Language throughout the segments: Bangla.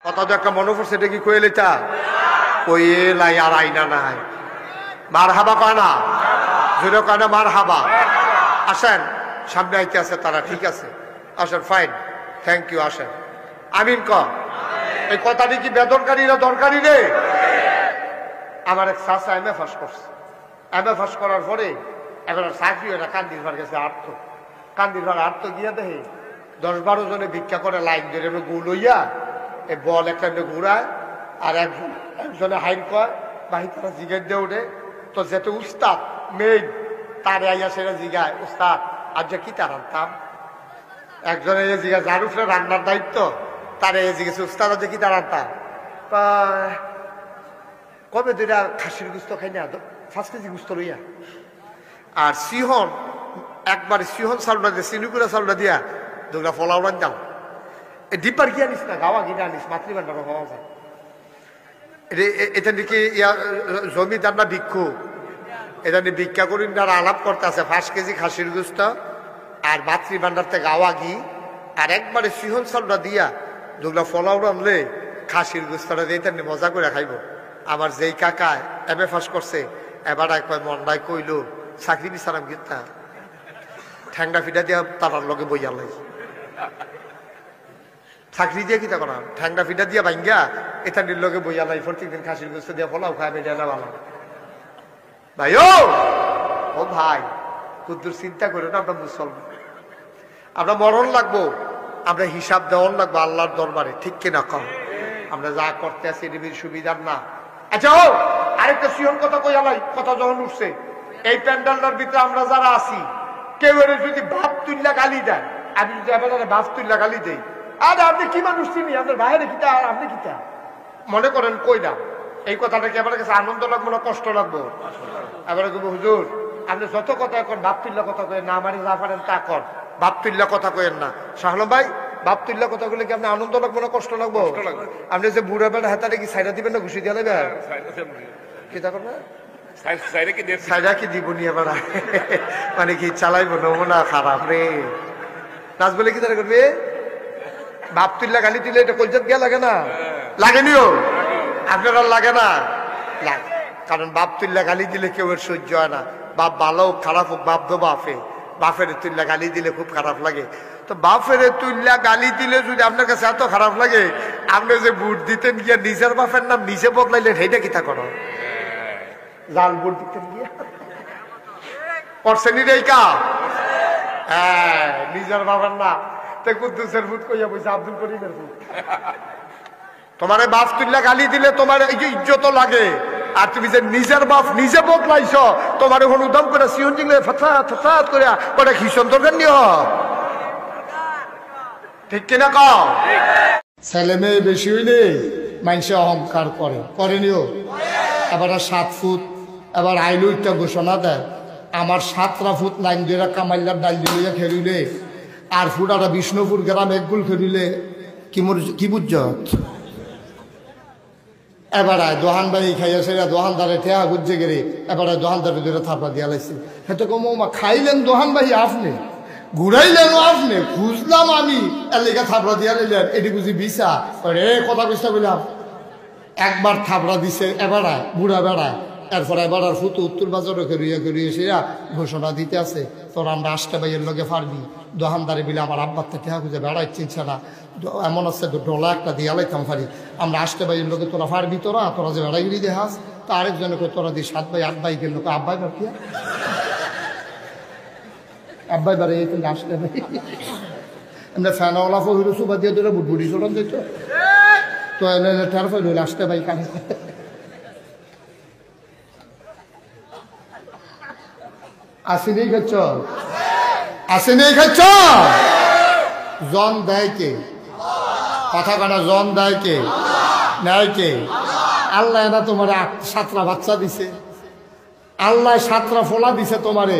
কথা তো একটা মনে পড়ছে, এটা কি কইলে তা ওই লাই আর আইনা নাই মার হাবা কয় না, জোরে কয় না মার হাবা। আসেন, সামনে আইতে আছে তারা, ঠিক আছে আসেন, ফাইন, থ্যাংক ইউ, আসেন। আমিন ক এই কথাটি কি বেদরকারি না দরকারি রে? আমার এক চাচা এম এ পাস করছে, এম এ পাস করার পরে এখন চাকরি হয় না, কান্দির ভার গেছে আর্থ, কান্দির ভার আর্থ গিয়া দেখে 10-12 জনে ভিক্ষা করে লাইন ধরে গু লইয়া এই বল একটা ঘুরায়, আর একজনে হাইন কয় বাহি তারা জিগার দিয়ে ওঠে, তো যেতে উস্তাদ মেয়ে তারে আইয়া সেটা জিগায়, উস্তাদ আর যে কি তার আনতাম, একজনে জিগা যার উপরে রান্নার দায়িত্ব তারে জিজ্ঞেস উস্তাদ যে কি তার আনতাম, কবে দুইটা খাসির গুস্ত খাই না 5 কেজি গুস্ত লইয়া, আর সিহন একবার সিহন চালটা দিয়ে চিনুকুড়া চালটা দিয়া দুটা ফলাও রান্দাম, এই ডিপার কি আনিস না গাওয়া কিনে আনিস, মাতৃভান্ডার পাওয়া যায়। এটা নাকি জমিদার না ভিক্ষু, এটা নিয়ে ভিক্ষা করি না আলাপ করতে আছে 5 কেজি খাসির গুস্ত আর মাতৃভান্ডার থেকে গাওয়া ঘি, আর একবারে সিহন চালটা দিয়া দুটা ফলাও রানলে খাসির গুস্তটা দিয়ে এটা নিয়ে মজা করে খাইব। আমার যেই কাকা এম এ পাস করছে এবার কয় মন্ডায় কইল চাকরি বিচারাম গীতা ঠ্যাংরা ফিটা দিয়া তার লগে বইয়া লাই, চাকরি দিয়ে কিতা করাম, ঠ্যাংরা ফিটা দিয়া ভাঙ্গা এটা নির লগে বইয়া লাই, প্রত্যেকদিন খাসির গোস্ত দিয়া ফলাও খায় বেটা না ভালো ভাই। ও ভাই কুদ্দুর চিন্তা করো না, আমরা মুসলমান, আমরা মরণ লাগবো, আমরা হিসাব দেওয়ান লাগবো আল্লাহর দরবারে, ঠিক কিনা কম? আমরা যা করতে আছি এটির সুবিধার না। আচ্ছা ও আরেকটা সিহন কথা কই আলাই, কথা যখন উঠছে এই প্যান্ডালটার ভিতরে আমরা যারা আছি কেউ এর যদি বাপ তুল্লা গালি দেয়, আমি যদি আপনার বাপ তুল্লা গালি দেই, আরে আপনি কি মানুষ চিনি, আপনার বাইরে কিতা আর আপনি কিতা মনে করেন কই না, এই কথাটা কি আমার কাছে আনন্দ লাগবো না কষ্ট লাগবো? এবার হুজুর আপনি যত কথা কন বাপ তুল্লা কথা কয়েন না, আমারে যা পারেন তা কর, বাপ তুল্লা কথা কয়েন না। শাহলম ভাই বাপ তুল্লা কথা বলে কি আপনি আনন্দ লাগবো না কষ্ট লাগবো? আপনি যে বুড়া বেড়া হাতারে কি সাইডা দিবেন না ঘুষি দিয়ে দেবেন, কিতা করবে সাইডা কি দিব নিয়ে বেড়া মানে কি চালাইবো নমুনা খারাপ রে, নাচ বলে কি তারা করবে? বাপ তুল্লা গালি দিলে এটা কলজাত গিয়া লাগে না, লাগেনিও আপনার লাগে না, লাগে, কারণ বাপ তুল্লা গালি দিলে কেউ এর সহ্য হয় না, বাপ ভালো হোক খারাপ হোক বাপ তো বাপে, বাপের তুল্লা গালি দিলে খুব খারাপ লাগে। তো বাপের তুল্লা গালি দিলে যদি আপনার কাছে এত খারাপ লাগে, আপনি যে বুট দিতেন গিয়া নিজের বাপের নাম নিজে বদলাইলেন, সেইটা কিতা করো? লাল বুট দিতেন গিয়া করছেন এই কাজ, হ্যাঁ নিজের বাবার নাম তে কুদ্দুসের বুট কইয়া বইছে আব্দুল করিমের বুট। তোমার বাপ তুল্লা গালি দিলে তোমার এই যে ইজ্জত লাগে, আর তুমি যে নিজের বাপ নিজে বদলাইছ, তোমার অনুদাম করে সিহন জিংলে ফথাত ফথাত করে ওটা খিসন দরকার নিও, ঠিক কিনা কও? ছেলে মেয়ে বেশি হইলে মানুষে অহংকার করেনিও। এবার 7 ফুট এবার আইলো একটা ঘোষণা দেয়, আমার 7টা ফুট লাইন দিয়ে কামাইলার ডাল দিয়ে খেলিলে আর ফুটাটা বিষ্ণুপুর গ্রাম একগুল খেলিলে কি বুঝছ? এবারে দোহান বাড়ি খাইয়া সেরা দোহানদারে ঠেয়া গুজে গেলে এবারে দোহানদারে ধরে থাপা দিয়া লাইছে, হেতো কমা খাইলেন দোহান ভাই আপনি, ঘুরাইলেন আপনি, খুঁজলাম আমি এর লেগে থাপড়া দিয়া নিলেন, এটি বুঝি বিছা রে কথা কইটা বললাম। একবার থাপড়া দিছে এবারে বুড়া বেড়ায়, এরপর এবার আর ফুতু উত্তর বাজারে করিয়া সেরা ঘোষণা দিতে আছে, তোর আমরা 8টা ভাইয়ের লগে পারবি, দোকানদারে বিলে আমার আব্বার থেকে খুঁজে বেড়াই চিনছে না, এমন আছে ডলা একটা দিয়া লাইতাম পারি, আমরা 8টা ভাইয়ের লগে তোরা পারবি, তোরা যে বেড়াইগিরি দেখাস, তো আরেকজনে তোরা দিয়ে 7 ভাই 8 ভাই গেল আব্বাই বার কিয়া আব্বাই বারে এই কিন্তু 8টা ভাই আমরা ফ্যানওয়ালা ফহির সুবা দিয়ে তোরা বুটবুটি চলন দিত, তো ঠার ফেল 8টা ভাই কাম আসেনি খাচ্ছ, আসেনি খাচ্ছ, জন দেয় কে? কথা কানা জন দেয় কে? নেয় কে? আল্লাহ না তোমার 7টা বাচ্চা দিছে, আল্লাহ 7টা ফোলা দিছে তোমারে,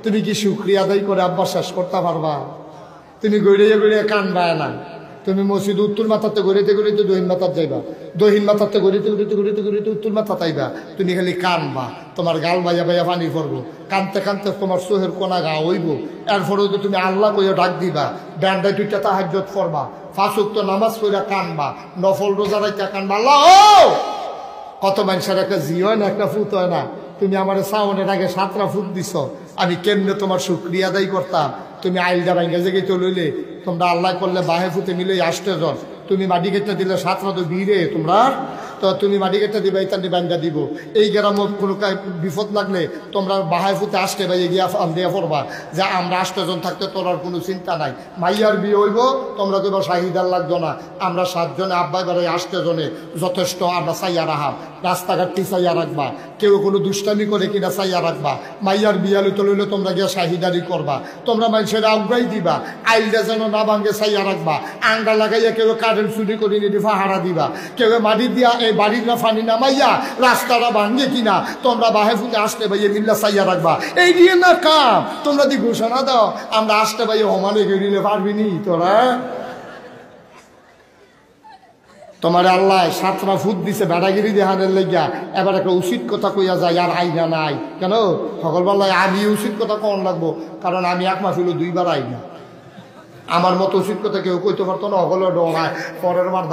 তুমি কি শুক্রিয়া আদায় করে আব্বা শেষ করতে পারবা? তুমি গড়িয়ে গড়িয়ে কানবায় না, তুমি মসজিদ উত্তর মাথাতে গড়িতে গড়িতে দহিন মাথার যাইবা, দহিন মাথাতে গড়িতে গড়িতে গড়িতে গড়িতে উত্তর মাথা তাইবা, তুমি খালি কানবা, তোমার গাল বাইয়া বাইয়া পানি পড়বো, কানতে কানতে তোমার সোহের কোনা গা হইব, এরপরেও তো তুমি আল্লাহ কইয়া ডাক দিবা, ব্যান্ডায় 2টা তাহাজ্জুদ পড়বা, 5 ওয়াক্ত নামাজ পড়া কানবা, নফল রোজা রাখা কানবা। আল্লাহ কত মানুষের একটা জি হয় না, একটা ফুত হয় না। তুমি আমার সাউনের আগে 7টা ফুট দিছ, আমি কেমনে তোমার শুকরিয়া আদায় করতাম। তুমি আইলদা ভাঙ্গা জেগে তো লইলে, তোমরা আল্লাহ করলে বাহে ফুতে মিলে 8 জন, তুমি মাটি কেটে দিলে 7টা তো বীরে তোমরা, তো তুমি মাটি কেটে দিবে ইত্যাদি বাঙ্গা দিব। এই গ্রামে কোনো বিপদ লাগলে তোমরা বাহায় ফুতে 8টে বাইয়ে গিয়া দিয়া পড়বা যে আমরা 8 জন থাকতে তোর আর কোনো চিন্তা নাই। মাইয়ার বিয়ে হইব, তোমরা কেবল শাহিদার লাগতো না, আমরা 7 জনে আব্বাই বেড়াই 8 জনে যথেষ্ট। আমরা চাইয়া রাখাম, রাস্তাঘাটটি চাইয়া রাখবা, কেউ কোনো দুষ্টামি করে কিনা চাইয়া রাখবা। মাইয়ার বিয়ালু তো লইলে তোমরা গিয়া শাহিদারি করবা, তোমরা মানুষের আগ্রাই দিবা, আইলটা যেন না ভাঙ্গে চাইয়া রাখবা। আন্ডা লাগাইয়া কেউ কারেন্ট চুরি করে নিয়ে ফাহারা দিবা, কেউ মাটি দিয়া এই বাড়ির না ফানি নামাইয়া রাস্তাটা ভাঙ্গে কিনা তোমরা বাহে ফুটে 8টে বাইয়ে মিল্লা চাইয়া রাখবা। এই দিয়ে না কাম, তোমরা দি ঘোষণা দাও আমরা 8টে বাইয়ে হমানে গেড়িলে পারবি নি তোরা। তোমার আল্লাহ 7টা ফুট দিছে বেড়াগিরি দেহানের লেগিয়া, এবার একটা উচিত কথা কইয়া যায় আর আইনা নাই কেন? সকল বললাই আমি উচিত কথা কন লাগবো, কারণ আমি 1 মাস হইল 2বার আইনা। আমার মতো উচিত কথা কেউ কইতে পারতো না, হগল পরের বার